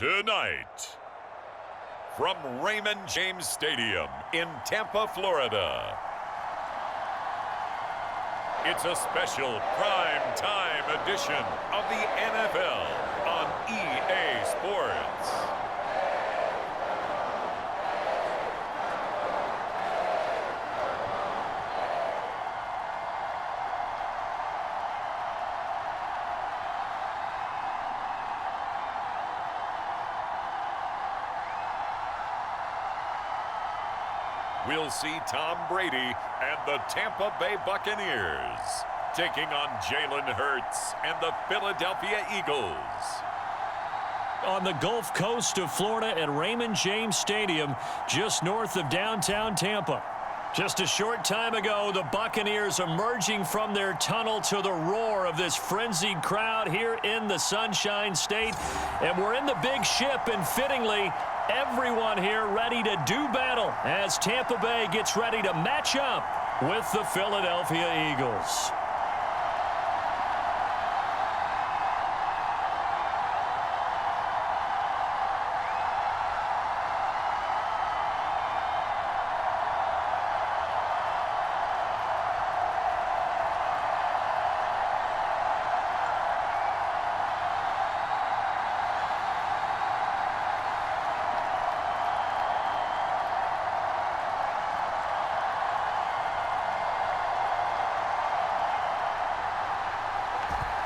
Tonight, from Raymond James Stadium in Tampa, Florida, it's a special prime time edition of the NFL on EA Sports. We'll see Tom Brady and the Tampa Bay Buccaneers taking on Jalen Hurts and the Philadelphia Eagles. On the Gulf Coast of Florida at Raymond James Stadium, just north of downtown Tampa. Just a short time ago, the Buccaneers emerging from their tunnel to the roar of this frenzied crowd here in the Sunshine State. And we're in the big ship, and fittingly, everyone here ready to do battle as Tampa Bay gets ready to match up with the Philadelphia Eagles.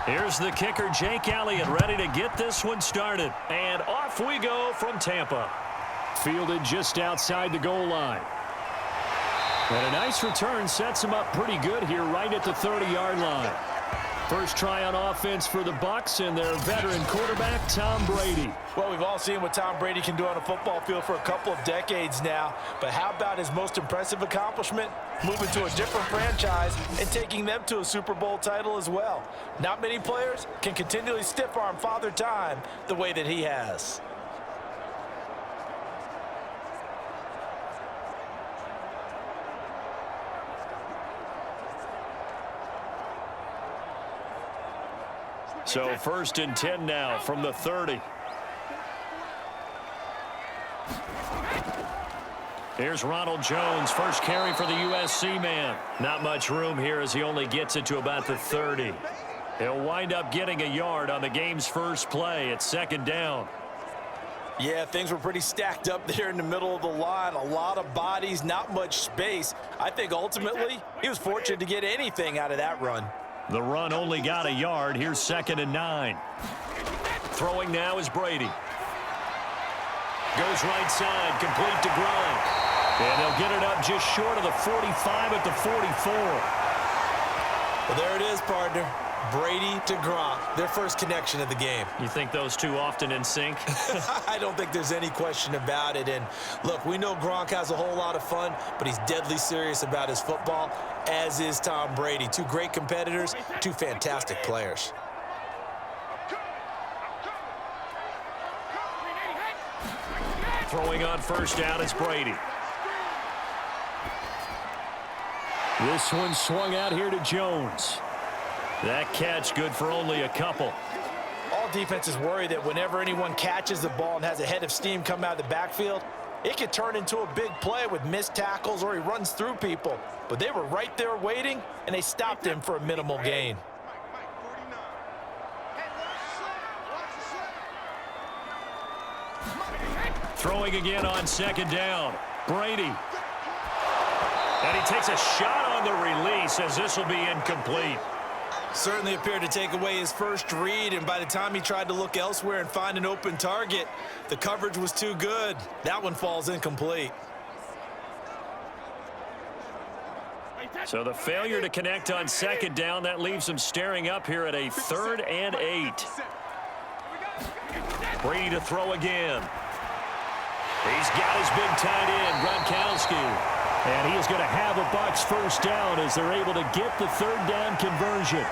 Here's the kicker, Jake Elliott, ready to get this one started. And off we go from Tampa. Fielded just outside the goal line. And a nice return sets him up pretty good here right at the 30-yard line. First try on offense for the Bucs and their veteran quarterback, Tom Brady. Well, we've all seen what Tom Brady can do on a football field for a couple of decades now. But how about his most impressive accomplishment? Moving to a different franchise and taking them to a Super Bowl title as well. Not many players can continually stiff-arm Father Time the way that he has. So first and 10 now from the 30. Here's Ronald Jones, first carry for the USC man. Not much room here as he only gets it to about the 30. He'll wind up getting a yard on the game's first play at second down. Yeah, things were pretty stacked up there in the middle of the line. A lot of bodies, not much space. I think ultimately he was fortunate to get anything out of that run. The run only got a yard. Here's second and 9. Throwing now is Brady. Goes right side, complete to Gronk. And they'll get it up just short of the 45 at the 44. Well, there it is, partner. Brady to Gronk, their first connection of the game. You think those two often in sync? I don't think there's any question about it. And look, we know Gronk has a whole lot of fun, but he's deadly serious about his football, as is Tom Brady. Two great competitors, two fantastic players. Throwing on first down is Brady. This one swung out here to Jones. That catch good for only a couple. All defenses worry that whenever anyone catches the ball and has a head of steam come out of the backfield, it could turn into a big play with missed tackles or he runs through people. But they were right there waiting, and they stopped him for a minimal gain. Throwing again on second down. Brady. And he takes a shot on the release as this will be incomplete. Certainly appeared to take away his first read, and by the time he tried to look elsewhere and find an open target, the coverage was too good. That one falls incomplete. So the failure to connect on second down, that leaves him staring up here at a 3rd and 8. Brady to throw again. He's got his big tight end, Gronkowski. And he is going to have a Bucs first down as they're able to get the 3rd down conversion.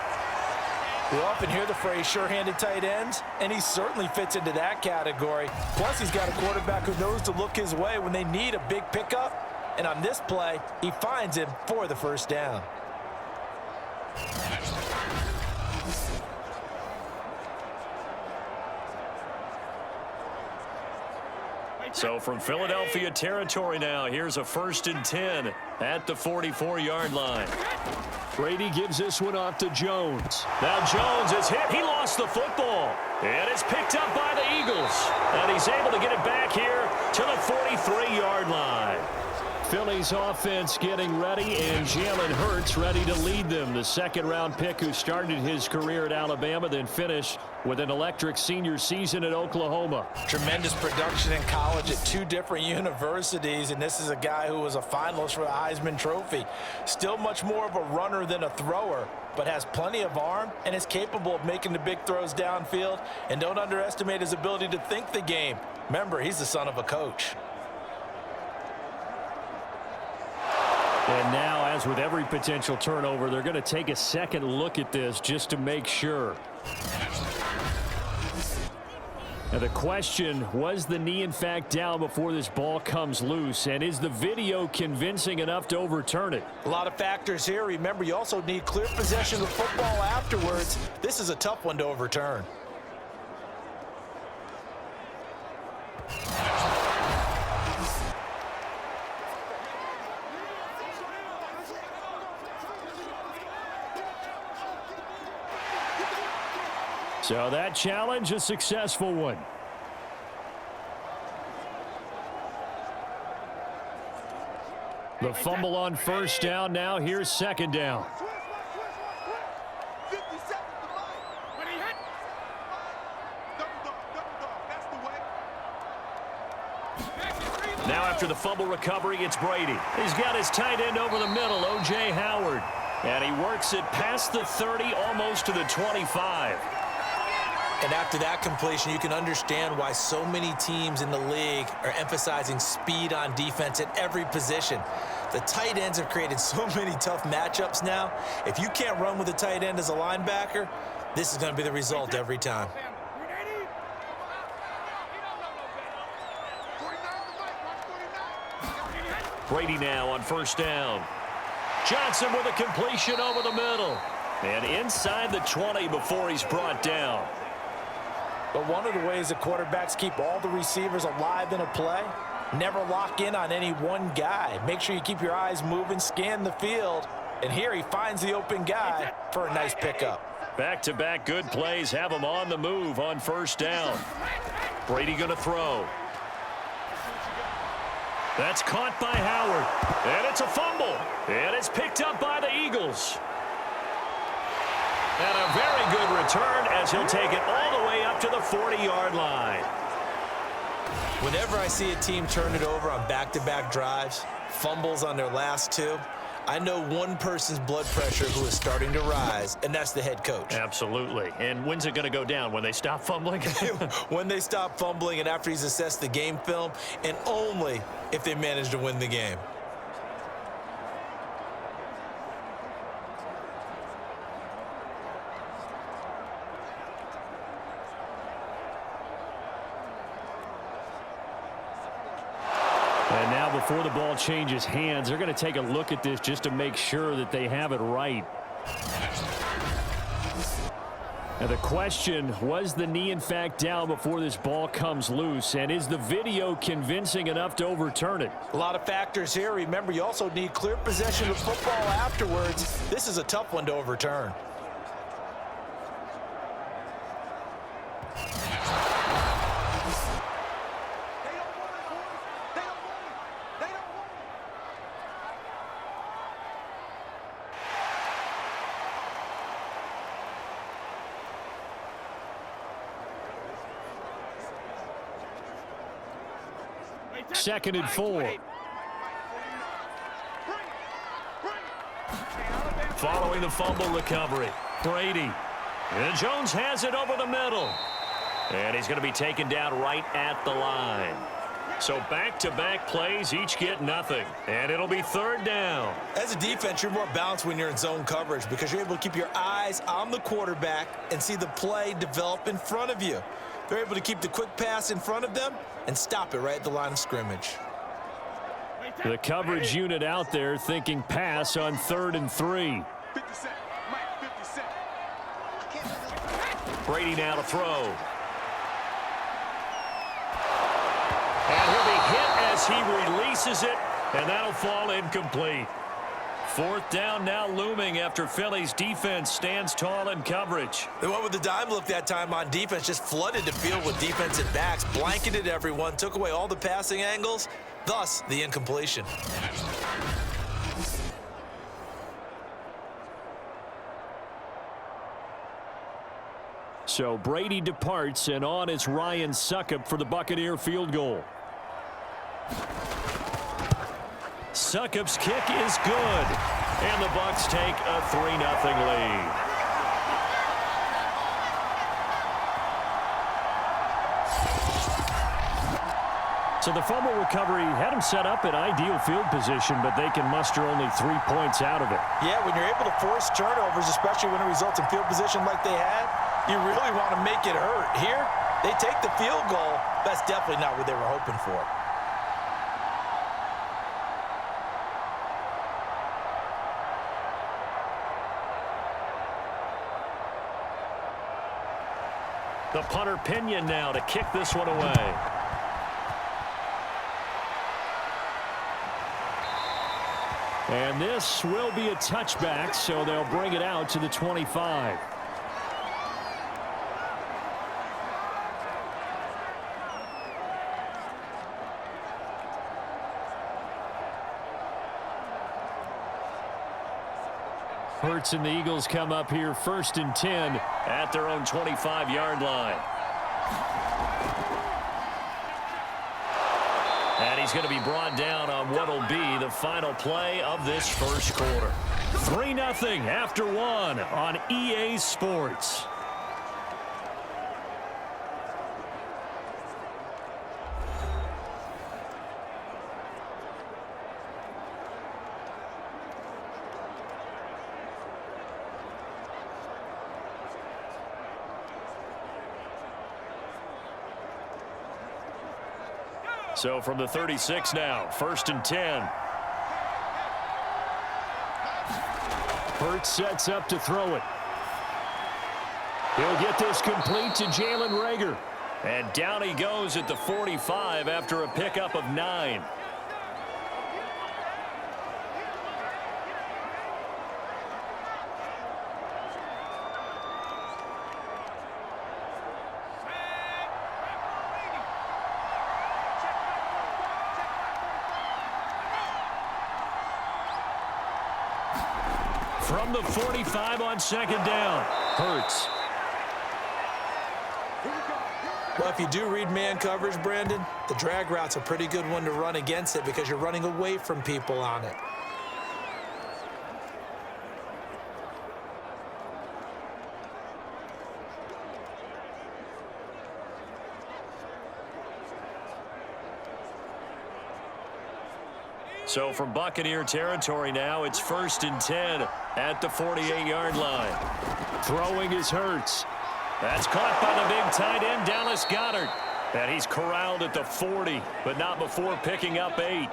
We often hear the phrase sure-handed tight ends, and he certainly fits into that category. Plus, he's got a quarterback who knows to look his way when they need a big pickup. And on this play, he finds him for the first down. So from Philadelphia territory now, here's a 1st and 10 at the 44-yard line. Brady gives this one off to Jones. Now Jones is hit. He lost the football. And it's picked up by the Eagles. And he's able to get it back here to the 43-yard line. Philly's offense getting ready, and Jalen Hurts ready to lead them. The 2nd-round pick who started his career at Alabama, then finished with an electric senior season at Oklahoma. Tremendous production in college at 2 different universities, and this is a guy who was a finalist for the Heisman Trophy. Still much more of a runner than a thrower, but has plenty of arm and is capable of making the big throws downfield. And don't underestimate his ability to think the game. Remember, he's the son of a coach. And now, as with every potential turnover, they're going to take a second look at this just to make sure. Now the question, was the knee in fact down before this ball comes loose? And is the video convincing enough to overturn it? A lot of factors here. Remember, you also need clear possession of the football afterwards. This is a tough one to overturn. So that challenge, a successful one. The fumble on 1st down. Now here's 2nd down. Now after the fumble recovery, it's Brady. He's got his tight end over the middle, O.J. Howard. And he works it past the 30, almost to the 25. And after that completion, you can understand why so many teams in the league are emphasizing speed on defense at every position. The tight ends have created so many tough matchups now. If you can't run with a tight end as a linebacker, this is going to be the result every time. Brady now on 1st down. Johnson with a completion over the middle. And inside the 20 before he's brought down. But one of the ways that quarterbacks keep all the receivers alive in a play, never lock in on any one guy. Make sure you keep your eyes moving, scan the field. And here he finds the open guy for a nice pickup. Back-to-back good plays have him on the move on 1st down. Brady going to throw. That's caught by Howard. And it's a fumble. And it's picked up by the Eagles. And a very good return as he'll take it all the way up to the 40-yard line. Whenever I see a team turn it over on back-to-back drives, fumbles on their last 2, I know one person's blood pressure who is starting to rise, and that's the head coach. Absolutely. And when's it going to go down? When they stop fumbling? When they stop fumbling and after he's assessed the game film, and only if they manage to win the game. And now before the ball changes hands, they're going to take a look at this just to make sure that they have it right. Now the question, was the knee in fact down before this ball comes loose? And is the video convincing enough to overturn it? A lot of factors here. Remember, you also need clear possession of football afterwards. This is a tough one to overturn. Second and 4. Following the fumble recovery, Brady. And Jones has it over the middle. And he's going to be taken down right at the line. So back-to-back plays, each get nothing. And it'll be 3rd down. As a defense, you're more balanced when you're in zone coverage because you're able to keep your eyes on the quarterback and see the play develop in front of you. They're able to keep the quick pass in front of them and stop it right at the line of scrimmage. The coverage unit out there thinking pass on 3rd and 3. Brady now to throw. And he'll be hit as he releases it, and that'll fall incomplete. Fourth down now looming after Philly's defense stands tall in coverage. They went with the dime look that time on defense, just flooded the field with defensive backs, blanketed everyone, took away all the passing angles, thus the incompletion. So Brady departs, and on is Ryan Succop for the Buccaneer field goal. Succop's kick is good, and the Bucs take a 3-0 lead. So the fumble recovery had him set up in ideal field position, but they can muster only 3 points out of it. Yeah, when you're able to force turnovers, especially when it results in field position like they had, you really want to make it hurt. Here, they take the field goal. That's definitely not what they were hoping for. The punter Pinion now to kick this one away. And this will be a touchback, so they'll bring it out to the 25. Hurts and the Eagles come up here 1st and 10 at their own 25-yard line. And he's going to be brought down on what will be the final play of this first quarter. 3-0 after 1 on EA Sports. So from the 36 now, 1st and 10. Hurts sets up to throw it. He'll get this complete to Jalen Reagor. And down he goes at the 45 after a pickup of 9. From the 45 on 2nd down, Hurts. Well, if you do read man coverage, Brandon, the drag route's a pretty good one to run against it because you're running away from people on it. So from Buccaneer territory now, it's 1st and 10 at the 48-yard line. Throwing is Hurts. That's caught by the big tight end, Dallas Goedert. And he's corralled at the 40, but not before picking up 8.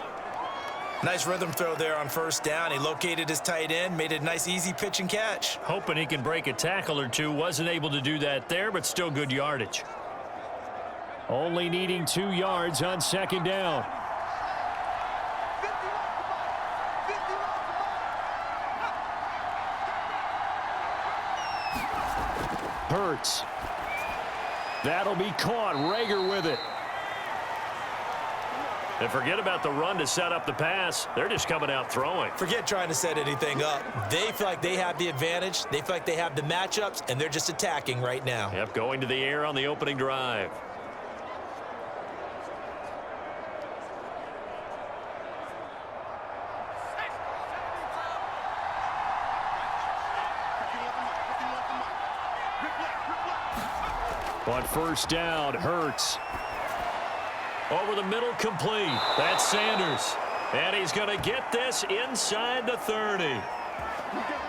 Nice rhythm throw there on 1st down. He located his tight end, made a nice easy pitch and catch. Hoping he can break a tackle or two. Wasn't able to do that there, but still good yardage. Only needing 2 yards on 2nd down. Hurts. That'll be caught. Reagor with it. And forget about the run to set up the pass. They're just coming out throwing. Forget trying to set anything up. They feel like they have the advantage. They feel like they have the matchups, and they're just attacking right now. Yep, going to the air on the opening drive. On 1st down, Hurts. Over the middle, complete. That's Sanders. And he's going to get this inside the 30.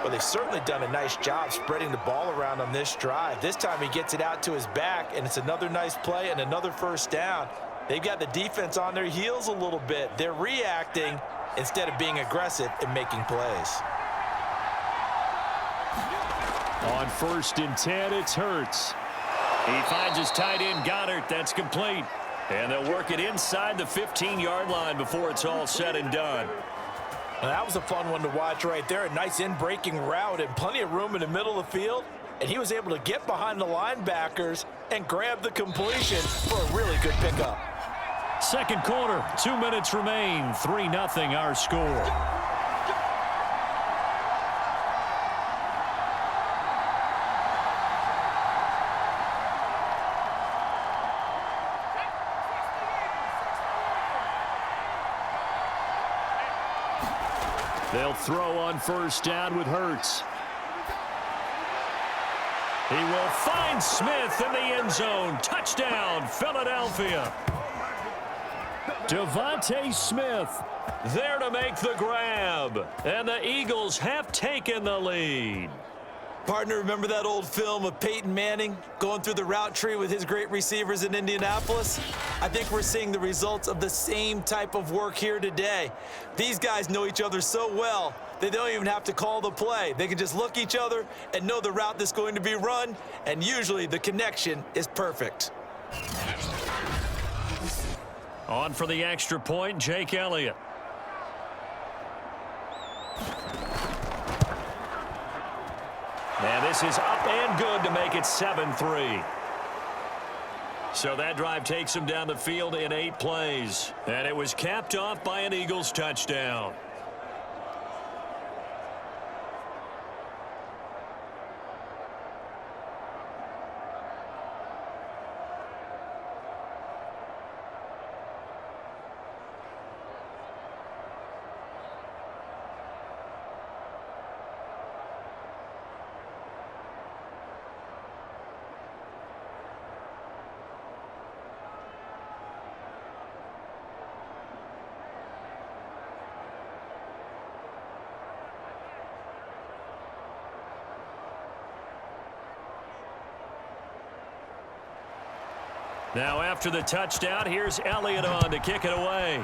Well, they've certainly done a nice job spreading the ball around on this drive. This time he gets it out to his back, and it's another nice play and another 1st down. They've got the defense on their heels a little bit. They're reacting instead of being aggressive and making plays. On 1st and 10, it's Hurts. He finds his tight end, Goedert. That's complete. And they'll work it inside the 15-yard line before it's all said and done. Now, that was a fun one to watch right there. A nice in-breaking route and plenty of room in the middle of the field. And he was able to get behind the linebackers and grab the completion for a really good pickup. Second quarter, 2 minutes remain. 3-0 our score. They'll throw on first down with Hurts. He will find Smith in the end zone. Touchdown, Philadelphia. Devontae Smith there to make the grab. And the Eagles have taken the lead. Partner, remember that old film of Peyton Manning going through the route tree with his great receivers in Indianapolis? I think we're seeing the results of the same type of work here today. These guys know each other so well, they don't even have to call the play. They can just look each other and know the route that's going to be run, and usually the connection is perfect. On for the extra point, Jake Elliott. And this is up and good to make it 7-3. So that drive takes him down the field in 8 plays. And it was capped off by an Eagles touchdown. Now after the touchdown, here's Elliott on to kick it away.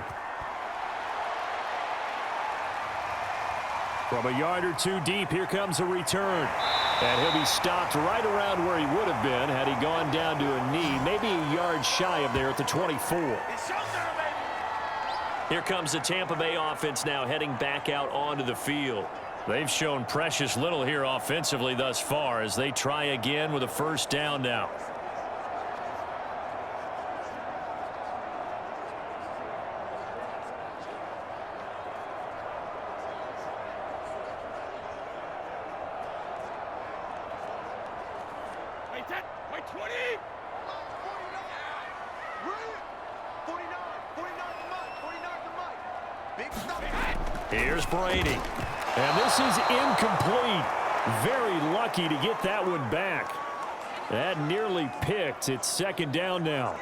From a yard or two deep, here comes a return. And he'll be stopped right around where he would have been had he gone down to a knee, maybe a yard shy of there at the 24. Here comes the Tampa Bay offense now heading back out onto the field. They've shown precious little here offensively thus far as they try again with a first down now. Here's Brady. And this is incomplete. Very lucky to get that one back. That nearly picked. It's second down now.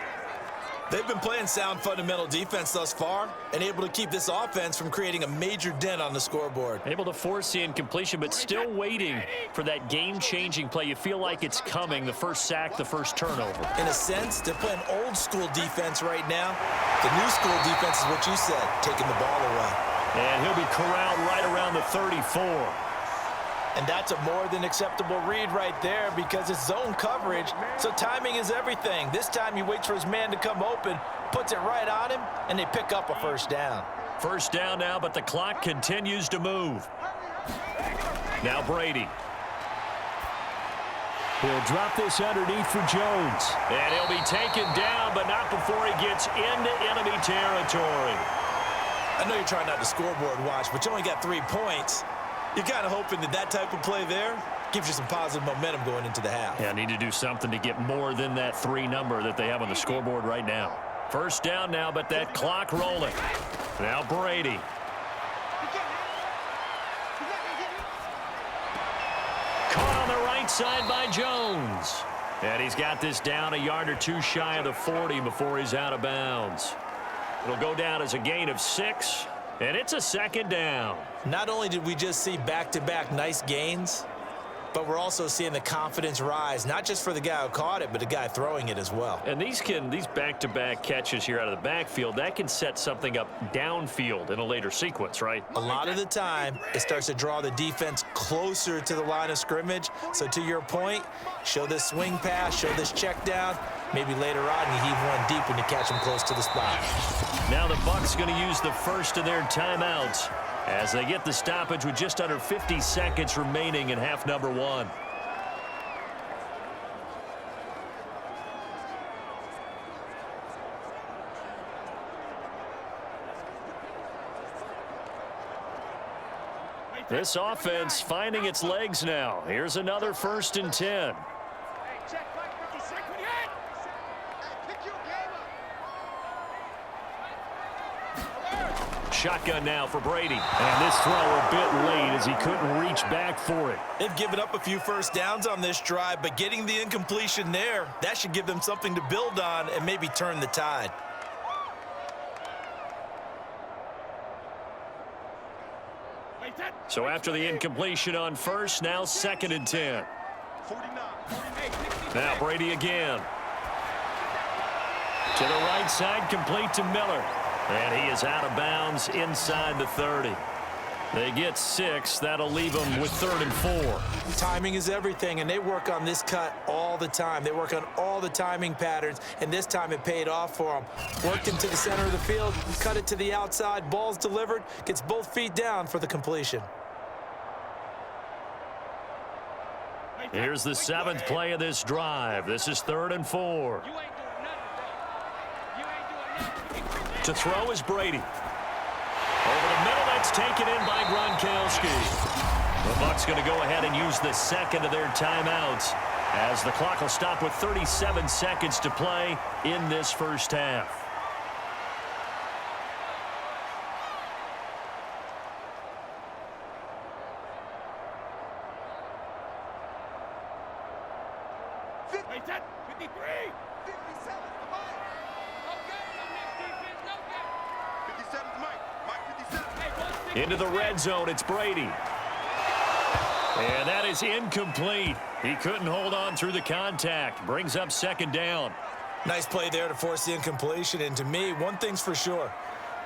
They've been playing sound fundamental defense thus far and able to keep this offense from creating a major dent on the scoreboard. Able to force the incompletion, but still waiting for that game-changing play. You feel like it's coming, the first sack, the first turnover. In a sense, they're playing old-school defense right now. The new school defense is what you said, taking the ball away. And he'll be corralled right around the 34. And that's a more than acceptable read right there because it's zone coverage, so timing is everything. This time he waits for his man to come open, puts it right on him, and they pick up a first down. First down now, but the clock continues to move. Now Brady. He'll drop this underneath for Jones. And he'll be taken down, but not before he gets into enemy territory. I know you're trying not to scoreboard watch, but you only got 3 points. You're kind of hoping that that type of play there gives you some positive momentum going into the half. Yeah, need to do something to get more than that 3 number that they have on the scoreboard right now. First down now, but that clock rolling. Now Brady. Caught on the right side by Jones. And he's got this down a yard or two shy of the 40 before he's out of bounds. It'll go down as a gain of 6, and it's a second down. Not only did we just see back-to-back nice gains, but we're also seeing the confidence rise, not just for the guy who caught it, but the guy throwing it as well. And these back-to-back catches here out of the backfield, that can set something up downfield in a later sequence, right? A lot of the time, it starts to draw the defense closer to the line of scrimmage. So to your point, show this swing pass, show this check down. Maybe later on, you heave one deep when you catch them close to the spot. Now the Bucs going to use the first of their timeouts as they get the stoppage with just under 50 seconds remaining in half number one. This offense finding its legs now. Here's another 1st and 10. Shotgun now for Brady. And this throw a bit late as he couldn't reach back for it. They've given up a few first downs on this drive, but getting the incompletion there, that should give them something to build on and maybe turn the tide. So after the incompletion on first, now 2nd and 10. Now Brady again. To the right side, complete to Miller. And he is out of bounds inside the 30. They get 6. That'll leave them with 3rd and 4. Timing is everything, and they work on this cut all the time. They work on all the timing patterns, and this time it paid off for them. Worked into the center of the field, cut it to the outside, ball's delivered, gets both feet down for the completion. Here's the 7th play of this drive. This is 3rd and 4. To throw is Brady. Over the middle, that's taken in by Gronkowski. The Bucs going to go ahead and use the 2nd of their timeouts as the clock will stop with 37 seconds to play in this first half. Into the red zone, it's Brady. And that is incomplete. He couldn't hold on through the contact. Brings up 2nd down. Nice play there to force the incompletion. And to me, one thing's for sure.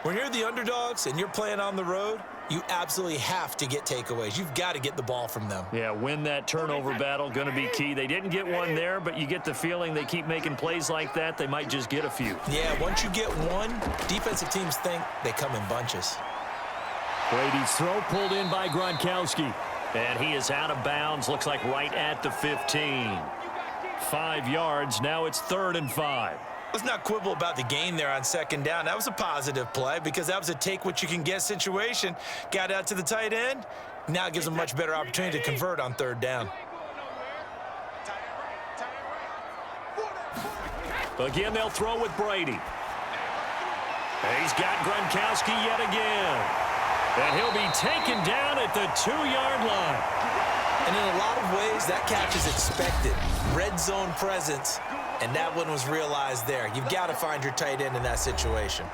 When you're the underdogs and you're playing on the road, you absolutely have to get takeaways. You've got to get the ball from them. Yeah, win that turnover battle, going to be key. They didn't get one there, but you get the feeling they keep making plays like that, they might just get a few. Yeah, once you get one, defensive teams think they come in bunches. Brady's throw pulled in by Gronkowski. And he is out of bounds, looks like right at the 15. 5 yards, now it's 3rd and 5. Let's not quibble about the gain there on 2nd down. That was a positive play because that was a take-what-you-can-get situation. Got out to the tight end. Now it gives them a much better opportunity to convert on 3rd down. Again, they'll throw with Brady. And he's got Gronkowski yet again. And he'll be taken down at the 2-yard line. And in a lot of ways, that catch is expected. Red zone presence, and that one was realized there. You've got to find your tight end in that situation.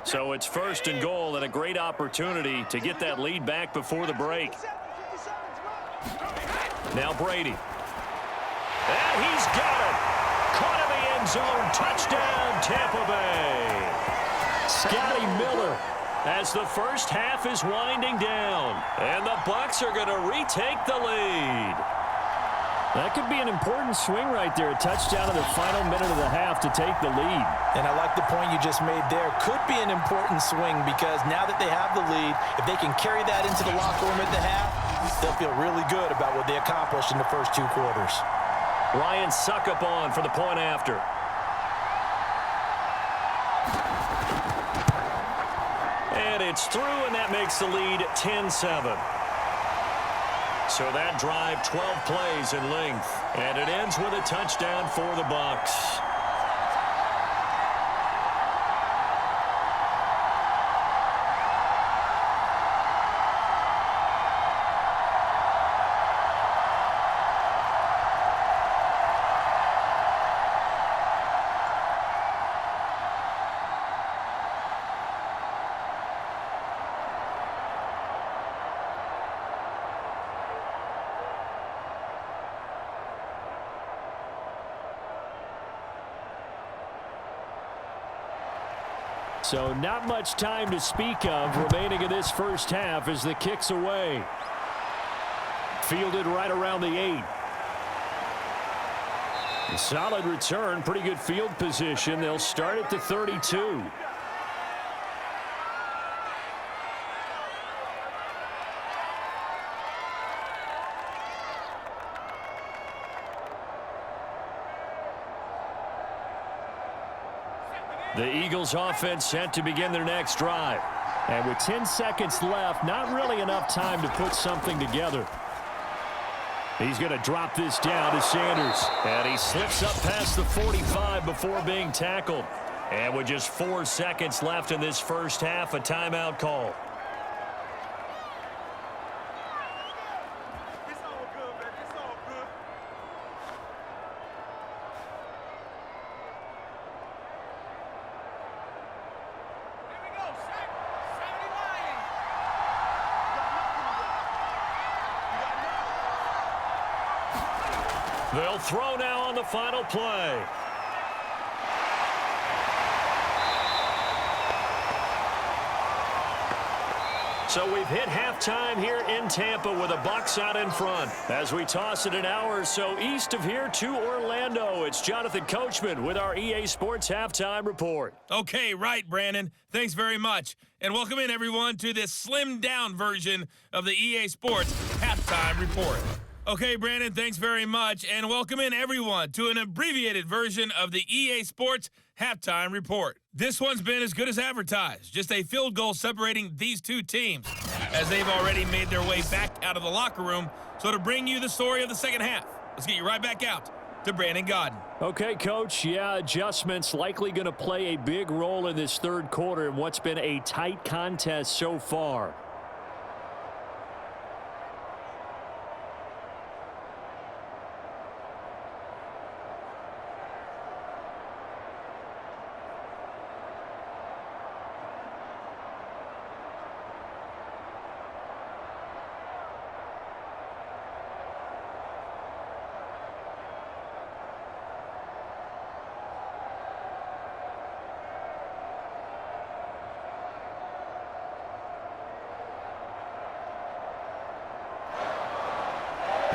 So it's 1st and goal and a great opportunity to get that lead back before the break. Now Brady. And he's got it. Caught in the end zone. Touchdown, Tampa Bay. Scotty Miller as the first half is winding down. And the Bucs are going to retake the lead. That could be an important swing right there. A touchdown in the final minute of the half to take the lead. And I like the point you just made there. Could be an important swing because now that they have the lead, if they can carry that into the locker room at the half, they'll feel really good about what they accomplished in the first 2 quarters. Ryan Suckup on for the point after. And it's through, and that makes the lead 10-7. So that drive, 12 plays in length, and it ends with a touchdown for the Bucs. So not much time to speak of remaining in this first half as the kick's away. Fielded right around the 8. A solid return, pretty good field position. They'll start at the 32. The Eagles offense set to begin their next drive. And with 10 seconds left, not really enough time to put something together. He's going to drop this down to Sanders. And he slips up past the 45 before being tackled. And with just 4 seconds left in this first half, a timeout call. They'll throw now on the final play. So we've hit halftime here in Tampa with the Bucs out in front. As we toss it an hour or so east of here to Orlando, it's Jonathan Coachman with our EA Sports Halftime Report. Okay, right, Brandon. Thanks very much. And welcome in, everyone, to this slimmed-down version of the EA Sports Halftime Report. Okay, Brandon, thanks very much. And welcome in, everyone, to an abbreviated version of the EA Sports Halftime Report. This one's been as good as advertised. Just a field goal separating these two teams, as they've already made their way back out of the locker room. So to bring you the story of the second half, let's get you right back out to Brandon Godden. Okay, Coach. Yeah, adjustments likely going to play a big role in this third quarter in what's been a tight contest so far.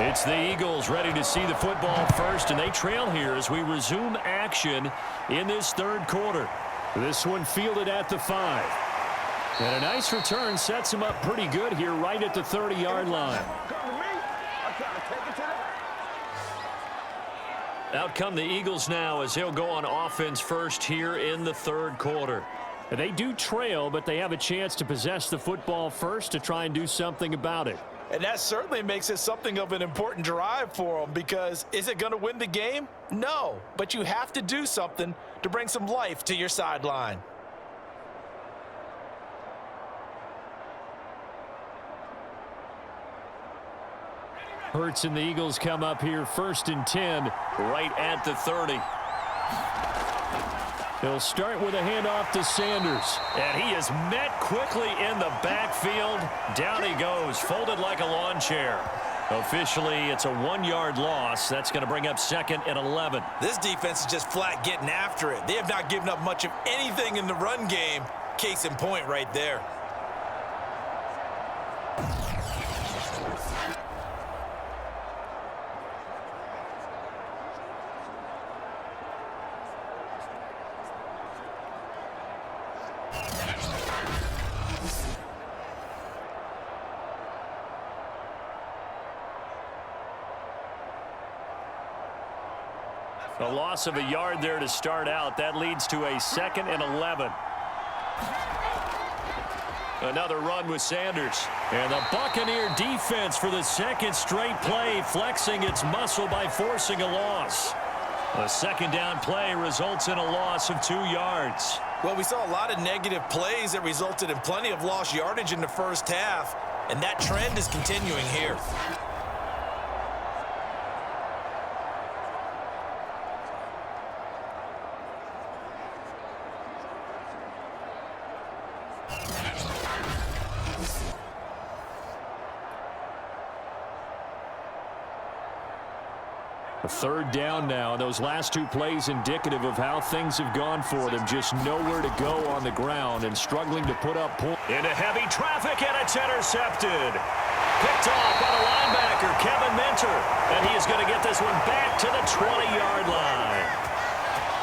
It's the Eagles ready to see the football first, and they trail here as we resume action in this third quarter. This one fielded at the 5. And a nice return sets him up pretty good here right at the 30-yard line. Out come the Eagles now as they'll go on offense first here in the third quarter. They do trail, but they have a chance to possess the football first to try and do something about it. And that certainly makes it something of an important drive for them, because is it going to win the game? No, but you have to do something to bring some life to your sideline. Hurts and the Eagles come up here 1st and 10 right at the 30. He'll start with a handoff to Sanders. And he is met quickly in the backfield. Down he goes, folded like a lawn chair. Officially, it's a 1-yard loss. That's going to bring up 2nd and 11. This defense is just flat getting after it. They have not given up much of anything in the run game. Case in point right there. A loss of a yard there to start out. That leads to a 2nd and 11. Another run with Sanders. And the Buccaneer defense for the second straight play, flexing its muscle by forcing a loss. A 2nd down play results in a loss of 2 yards. Well, we saw a lot of negative plays that resulted in plenty of lost yardage in the first half, and that trend is continuing here. Third down now. Those last two plays indicative of how things have gone for them. Just nowhere to go on the ground and struggling to put up points. Into heavy traffic, and it's intercepted. Picked off by the linebacker, Kevin Minter. And he is going to get this one back to the 20-yard line.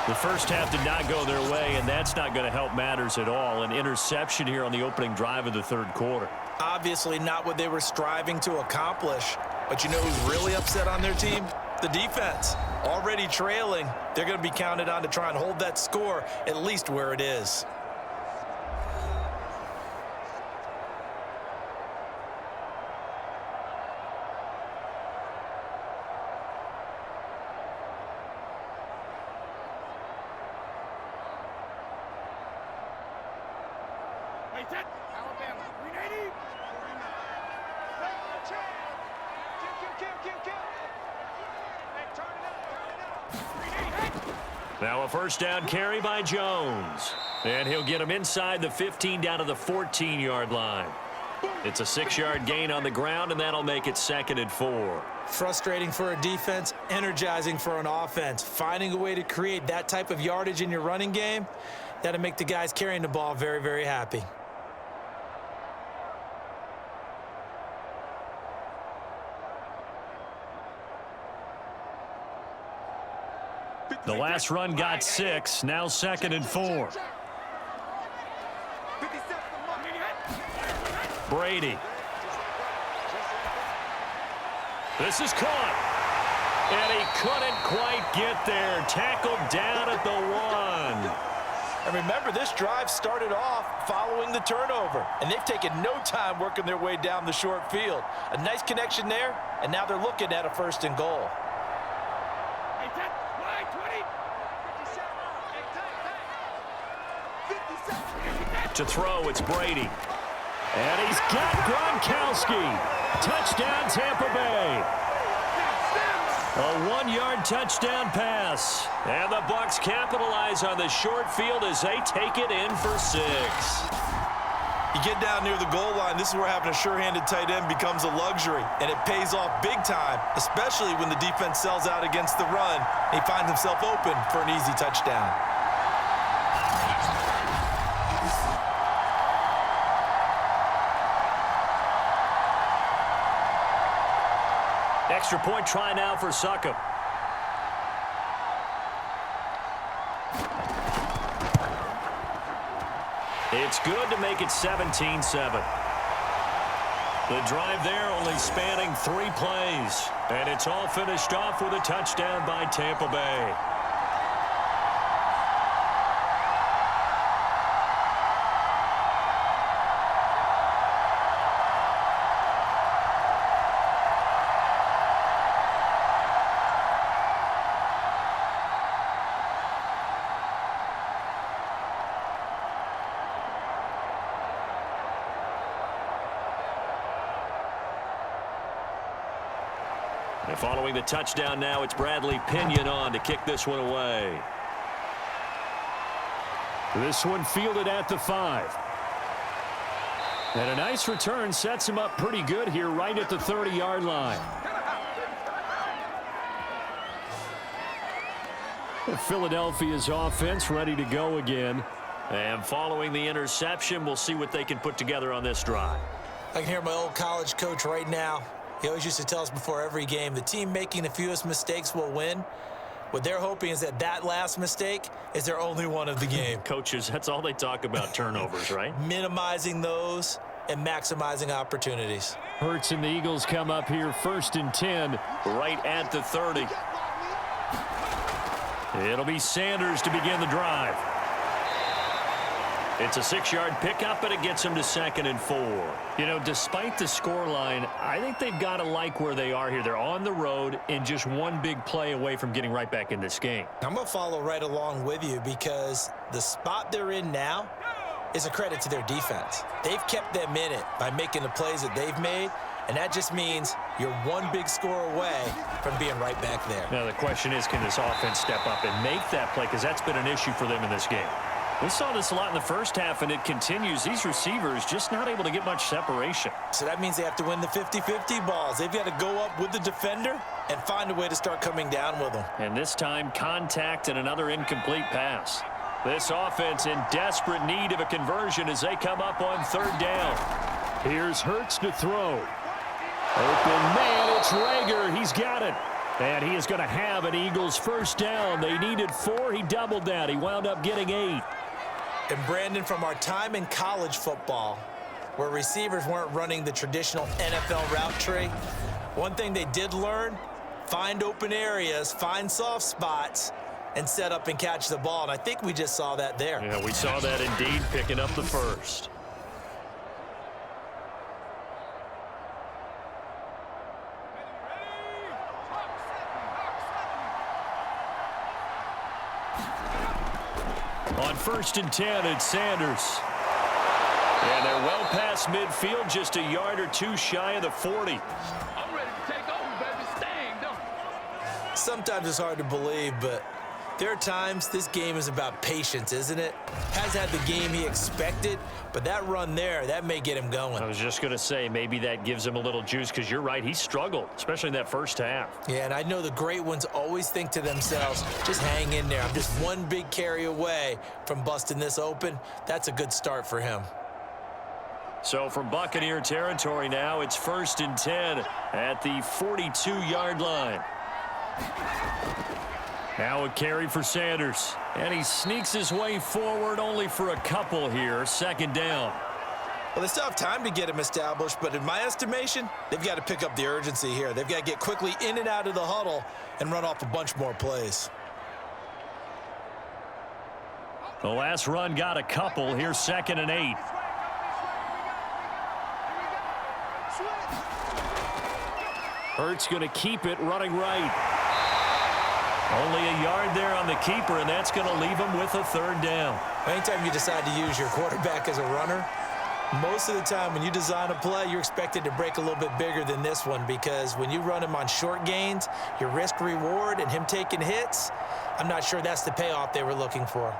The first half did not go their way, and that's not going to help matters at all. An interception here on the opening drive of the third quarter. Obviously not what they were striving to accomplish. But you know who's really upset on their team? The defense. Already trailing, they're going to be counted on to try and hold that score at least where it is. Alabama, 380. Now a first down carry by Jones. And he'll get him inside the 15 down to the 14-yard line. It's a 6-yard gain on the ground, and that'll make it 2nd and 4. Frustrating for a defense, energizing for an offense. Finding a way to create that type of yardage in your running game, that'll make the guys carrying the ball very, very happy. The last run got 6, now 2nd and 4. Brady. This is caught. And he couldn't quite get there. Tackled down at the 1. And remember, this drive started off following the turnover, and they've taken no time working their way down the short field. A nice connection there, and now they're looking at a 1st and goal. To throw, it's Brady. And he's got Gronkowski. Touchdown, Tampa Bay. A 1-yard touchdown pass. And the Bucs capitalize on the short field as they take it in for 6. You get down near the goal line, this is where having a sure-handed tight end becomes a luxury, and it pays off big time, especially when the defense sells out against the run. He finds himself open for an easy touchdown. Extra point try now for Succop. It's good to make it 17-7. The drive there only spanning 3 plays. And it's all finished off with a touchdown by Tampa Bay. And following the touchdown now, it's Bradley Pinion on to kick this one away. This one fielded at the 5. And a nice return sets him up pretty good here right at the 30-yard line. Philadelphia's offense ready to go again. And following the interception, we'll see what they can put together on this drive. I can hear my old college coach right now. He always used to tell us before every game, the team making the fewest mistakes will win. What they're hoping is that that last mistake is their only one of the game. Coaches, that's all they talk about, turnovers, right? Minimizing those and maximizing opportunities. Hurts and the Eagles come up here 1st and 10 right at the 30. It'll be Sanders to begin the drive. It's a 6-yard pickup, but it gets them to 2nd and 4. You know, despite the scoreline, I think they've got to like where they are here. They're on the road and just one big play away from getting right back in this game. I'm going to follow right along with you because the spot they're in now is a credit to their defense. They've kept them in it by making the plays that they've made, and that just means you're one big score away from being right back there. Now, the question is, can this offense step up and make that play? Because that's been an issue for them in this game. We saw this a lot in the first half, and it continues. These receivers just not able to get much separation. So that means they have to win the 50-50 balls. They've got to go up with the defender and find a way to start coming down with them. And this time, contact and another incomplete pass. This offense in desperate need of a conversion as they come up on third down. Here's Hurts to throw. Open man, it's Rager. He's got it. And he is going to have an Eagles first down. They needed 4. He doubled that. He wound up getting 8. And Brandon, from our time in college football, where receivers weren't running the traditional NFL route tree, one thing they did learn, find open areas, find soft spots, and set up and catch the ball. And I think we just saw that there. Yeah, we saw that indeed, picking up the first. On 1st and 10, it's Sanders. And they're well past midfield, just a yard or two shy of the 40. I'm ready to take over, baby. Staying, don't Sometimes it's hard to believe, but there are times this game is about patience, isn't it? Has had the game he expected, but that run there, that may get him going. I was just going to say, maybe that gives him a little juice, because you're right, he struggled, especially in that first half. Yeah, and I know the great ones always think to themselves, just hang in there. I'm just one big carry away from busting this open. That's a good start for him. So from Buccaneer territory now, it's 1st and 10 at the 42-yard line. Now a carry for Sanders. And he sneaks his way forward only for a couple here. 2nd down. Well, they still have time to get him established, but in my estimation, they've got to pick up the urgency here. They've got to get quickly in and out of the huddle and run off a bunch more plays. The last run got a couple. Here's 2nd and 8. Hurts going to keep it running right. Only a yard there on the keeper, and that's going to leave him with a 3rd down. Anytime you decide to use your quarterback as a runner, most of the time when you design a play, you're expected to break a little bit bigger than this one, because when you run him on short gains, your risk-reward and him taking hits, I'm not sure that's the payoff they were looking for.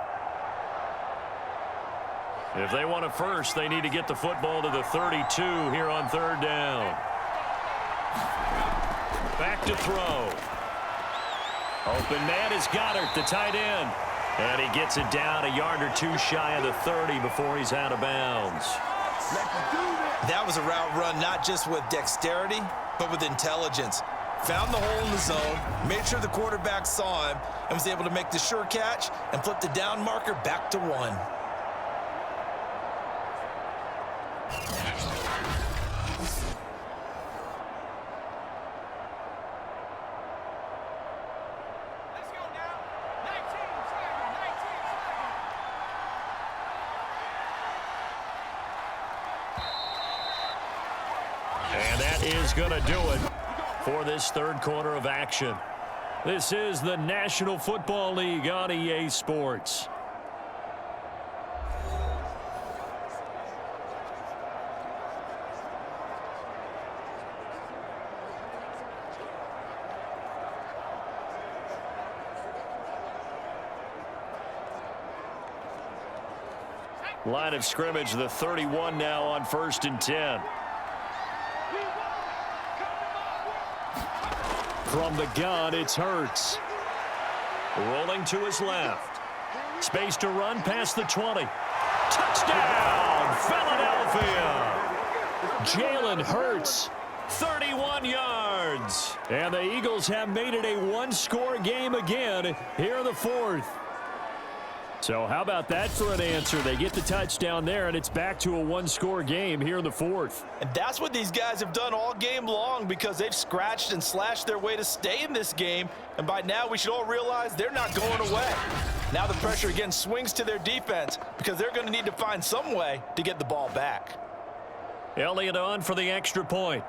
If they want a first, they need to get the football to the 32 here on 3rd down. Back to throw. Open man is Goddard, the tight end. And he gets it down a yard or two shy of the 30 before he's out of bounds. That was a route run not just with dexterity, but with intelligence. Found the hole in the zone, made sure the quarterback saw him, and was able to make the sure catch and flip the down marker back to 1. And that is going to do it for this 3rd quarter of action. This is the National Football League on EA Sports. Line of scrimmage, the 31 now on 1st and 10. From the gun, it's Hurts. Rolling to his left. Space to run past the 20. Touchdown, Philadelphia! Jalen Hurts, 31 yards. And the Eagles have made it a one-score game again here in the 4th. So how about that for an answer? They get the touchdown there, and it's back to a one-score game here in the 4th. And that's what these guys have done all game long, because they've scratched and slashed their way to stay in this game. And by now, we should all realize they're not going away. Now the pressure again swings to their defense, because they're going to need to find some way to get the ball back. Elliott on for the extra point.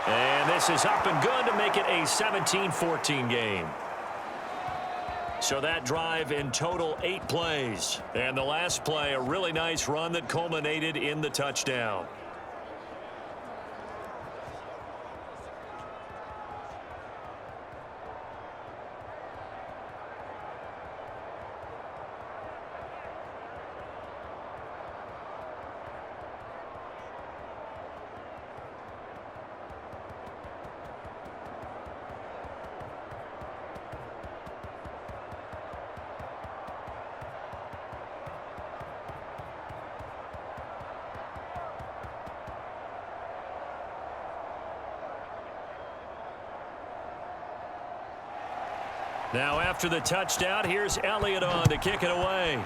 And this is up and good to make it a 17-14 game. So that drive in total 8 plays. And the last play, a really nice run that culminated in the touchdown. Now after the touchdown, here's Elliott on to kick it away.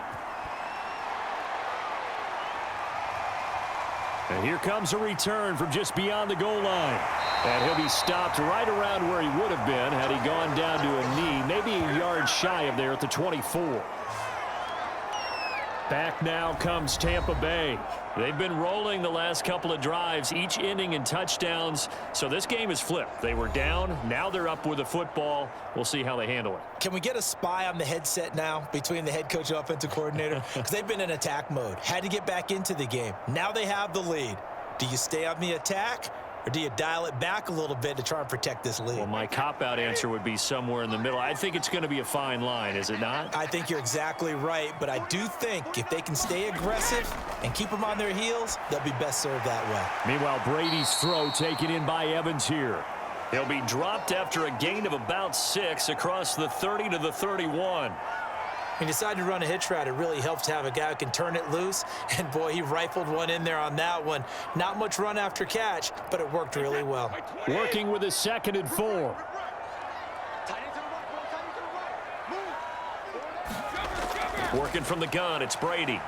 And here comes a return from just beyond the goal line. And he'll be stopped right around where he would have been had he gone down to a knee, maybe a yard shy of there at the 24. Back now comes Tampa Bay. They've been rolling the last couple of drives, each ending in touchdowns. So this game is flipped. They were down. Now they're up with the football. We'll see how they handle it. Can we get a spy on the headset now between the head coach and offensive coordinator? Because they've been in attack mode. Had to get back into the game. Now they have the lead. Do you stay on the attack? Or do you dial it back a little bit to try and protect this lead? Well, my cop-out answer would be somewhere in the middle. I think it's going to be a fine line, is it not? I think you're exactly right, but I do think if they can stay aggressive and keep them on their heels, they'll be best served that way. Meanwhile, Brady's throw taken in by Evans here. He'll be dropped after a gain of about 6 across the 30 to the 31. He decided to run a hitch route. It really helps to have a guy who can turn it loose. And, boy, he rifled one in there on that one. Not much run after catch, but it worked really well. Working with a 2nd and 4. Working from the gun, it's Brady.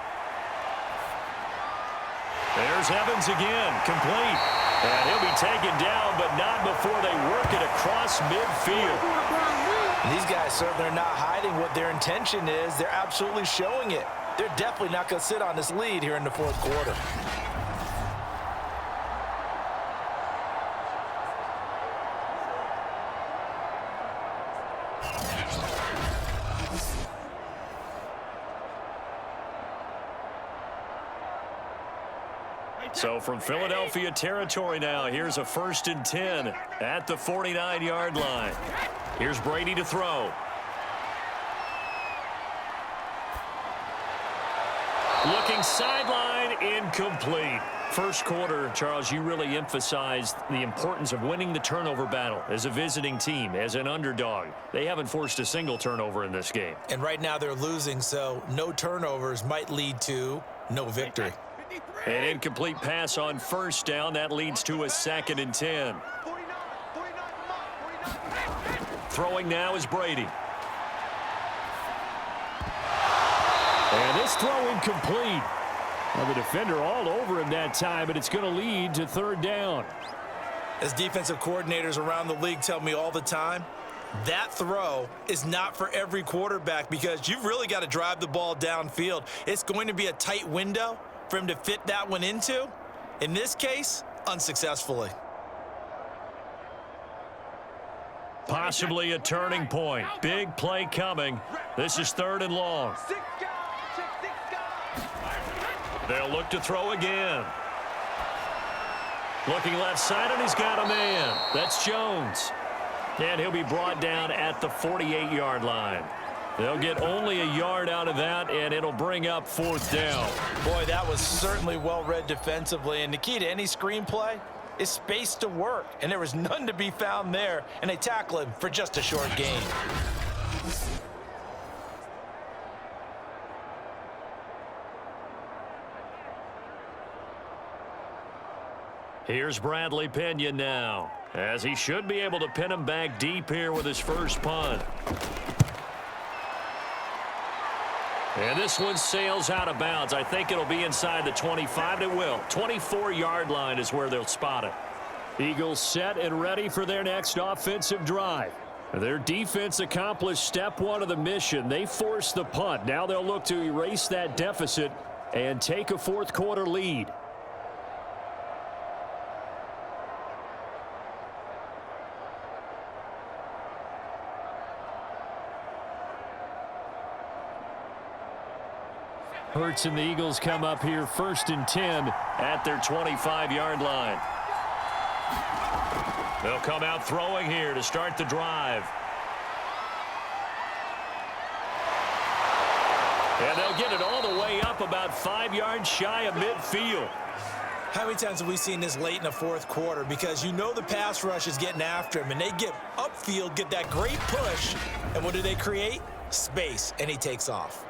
There's Evans again, complete. And he'll be taken down, but not before they work it across midfield. These guys certainly are not hiding what their intention is. They're absolutely showing it. They're definitely not going to sit on this lead here in the fourth quarter. So from Philadelphia territory now, here's a 1st and 10 at the 49-yard line. Here's Brady to throw. Looking sideline, incomplete. First quarter, Charles, you really emphasized the importance of winning the turnover battle as a visiting team, as an underdog. They haven't forced a single turnover in this game. And right now they're losing, so no turnovers might lead to no victory. An incomplete pass on 1st down. That leads to a 2nd and 10. Throwing now is Brady. And this throw incomplete. Well, the defender all over him that time, but it's going to lead to 3rd down. As defensive coordinators around the league tell me all the time, that throw is not for every quarterback because you've really got to drive the ball downfield. It's going to be a tight window for him to fit that one into. In this case, unsuccessfully. Possibly a turning point. Big play coming. This is 3rd and long. They'll look to throw again. Looking left side, and he's got a man. That's Jones. And he'll be brought down at the 48-yard line. They'll get only a yard out of that, and it'll bring up 4th down. Boy, that was certainly well-read defensively. And the key to any screenplay is space to work. And there was none to be found there. And they tackle him for just a short gain. Here's Bradley Pinion now, as he should be able to pin him back deep here with his first punt. And this one sails out of bounds. I think it'll be inside the 25. It will. 24-yard line is where they'll spot it. Eagles set and ready for their next offensive drive. Their defense accomplished step 1 of the mission. They forced the punt. Now they'll look to erase that deficit and take a fourth quarter lead. Hurts and the Eagles come up here 1st and 10 at their 25-yard line. They'll come out throwing here to start the drive. And they'll get it all the way up about 5 yards shy of midfield. How many times have we seen this late in the fourth quarter? Because you know the pass rush is getting after him, and they get upfield, get that great push, and what do they create? Space, and he takes off.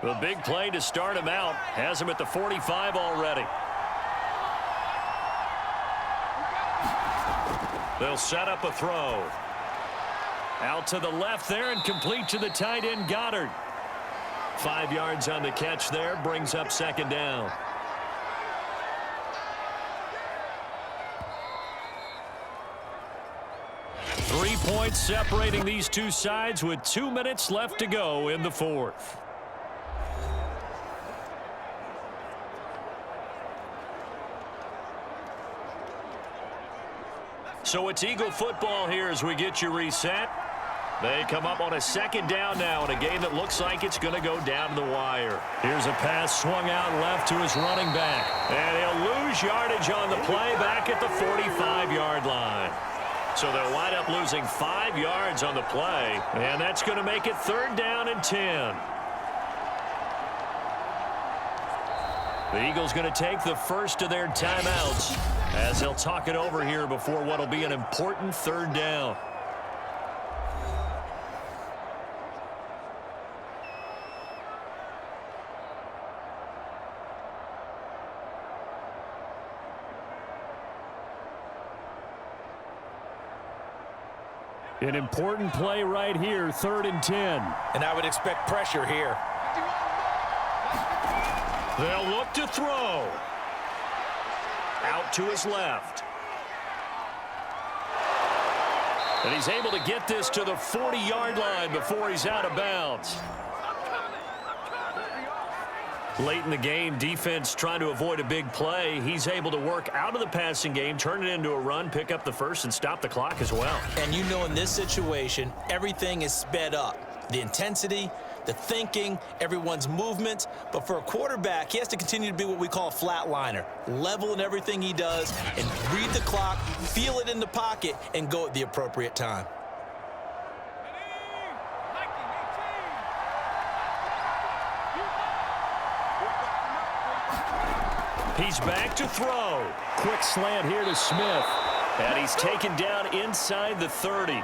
The big play to start him out has him at the 45 already. They'll set up a throw. Out to the left there and complete to the tight end, Goddard. 5 yards on the catch there, brings up second down. Three points separating these two sides with 2 minutes left to go in the fourth. So it's Eagle football here as we get you reset. They come up on a second down now in a game that looks like it's going to go down to the wire. Here's a pass swung out left to his running back. And he'll lose yardage on the play back at the 45-yard line. So they'll wind up losing 5 yards on the play. And that's going to make it third down and 10. The Eagles going to take the first of their timeouts as they'll talk it over here before what will be an important third down. An important play right here, 3rd and 10. And I would expect pressure here. They'll look to throw. Out to his left. And he's able to get this to the 40-yard line before he's out of bounds. Late in the game, defense trying to avoid a big play. He's able to work out of the passing game, turn it into a run, pick up the first, and stop the clock as well. And you know in this situation, everything is sped up. The intensity, the thinking, everyone's movement. But for a quarterback, he has to continue to be what we call a flatliner. Level in everything he does and read the clock, feel it in the pocket, and go at the appropriate time. He's back to throw. Quick slant here to Smith. And he's taken down inside the 30.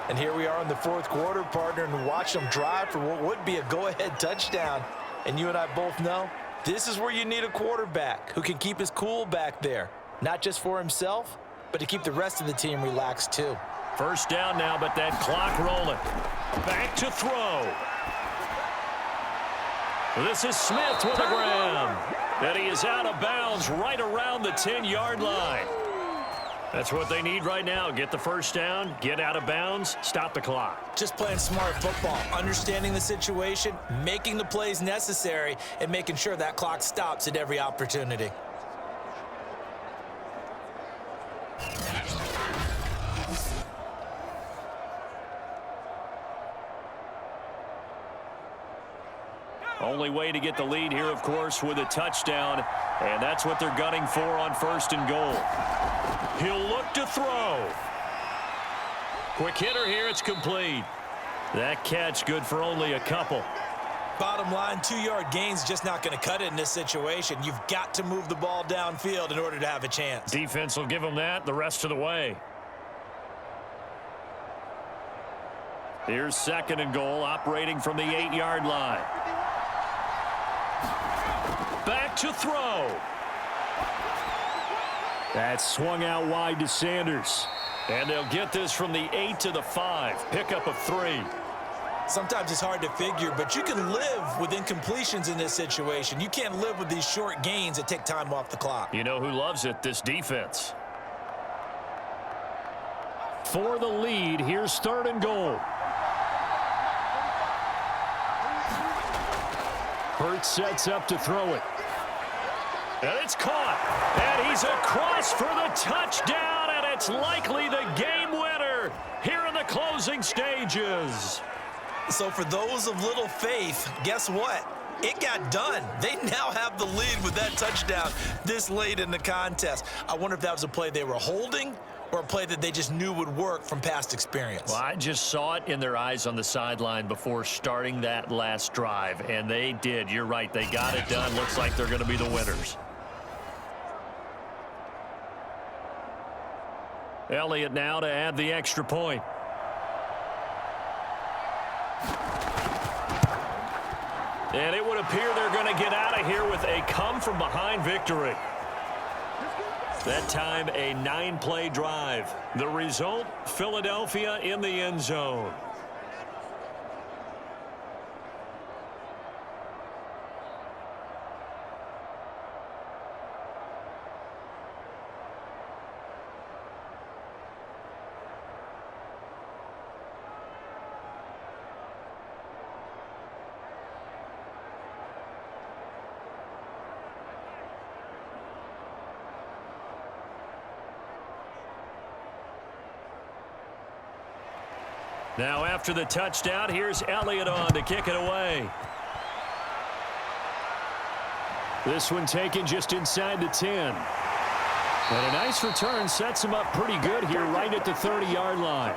And here we are in the fourth quarter, partner, and watch them drive for what would be a go-ahead touchdown. And you and I both know this is where you need a quarterback who can keep his cool back there. Not just for himself, but to keep the rest of the team relaxed too. First down now, but that clock rolling. Back to throw. This is Smith with the ground. And he is out of bounds right around the 10-yard line. That's what they need right now. Get the first down, get out of bounds, stop the clock. Just playing smart football, understanding the situation, making the plays necessary, and making sure that clock stops at every opportunity. Only way to get the lead here, of course, with a touchdown, and that's what they're gunning for on 1st and goal. He'll look to throw. Quick hitter here, it's complete. That catch good for only a couple. Bottom line, 2-yard gain's just not going to cut it in this situation. You've got to move the ball downfield in order to have a chance. Defense will give them that the rest of the way. Here's 2nd and goal, operating from the 8-yard line. Back to throw. That's swung out wide to Sanders. And they'll get this from the 8 to the 5. Pickup of 3. Sometimes it's hard to figure, but you can live with incompletions in this situation. You can't live with these short gains that take time off the clock. You know who loves it? This defense. For the lead, here's 3rd and goal. Hurts sets up to throw it. And it's caught. And he's across for the touchdown, and it's likely the game winner here in the closing stages. So for those of little faith, guess what? It got done. They now have the lead with that touchdown this late in the contest. I wonder if that was a play they were holding or a play that they just knew would work from past experience. Well, I just saw it in their eyes on the sideline before starting that last drive, and they did. You're right. They got it done. Looks like they're going to be the winners. Elliott now to add the extra point. And it would appear they're going to get out of here with a come-from-behind victory. That time, a 9-play drive. The result, Philadelphia in the end zone. Now after the touchdown, here's Elliott on to kick it away. This one taken just inside the 10. And a nice return sets him up pretty good here right at the 30-yard line.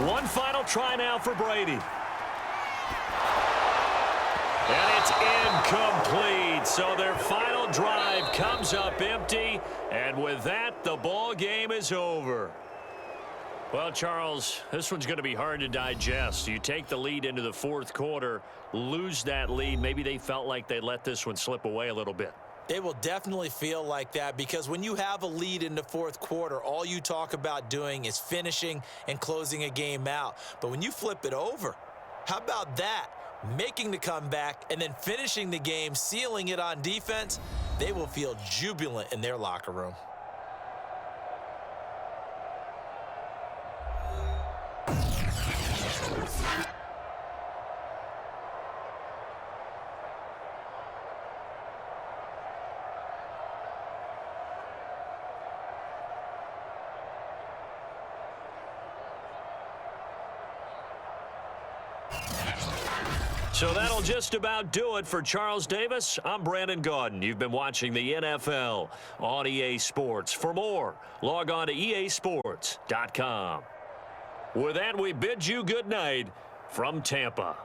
One final try now for Brady. And it's incomplete. So their final drive comes up empty. And with that, the ball game is over. Well, Charles, this one's going to be hard to digest. You take the lead into the fourth quarter, lose that lead. Maybe they felt like they let this one slip away a little bit. It will definitely feel like that because when you have a lead in the fourth quarter, all you talk about doing is finishing and closing a game out. But when you flip it over, how about that? Making the comeback and then finishing the game, sealing it on defense, they will feel jubilant in their locker room. So that'll just about do it for Charles Davis. I'm Brandon Gaudin. You've been watching the NFL on EA Sports. For more, log on to easports.com. With that, we bid you good night from Tampa.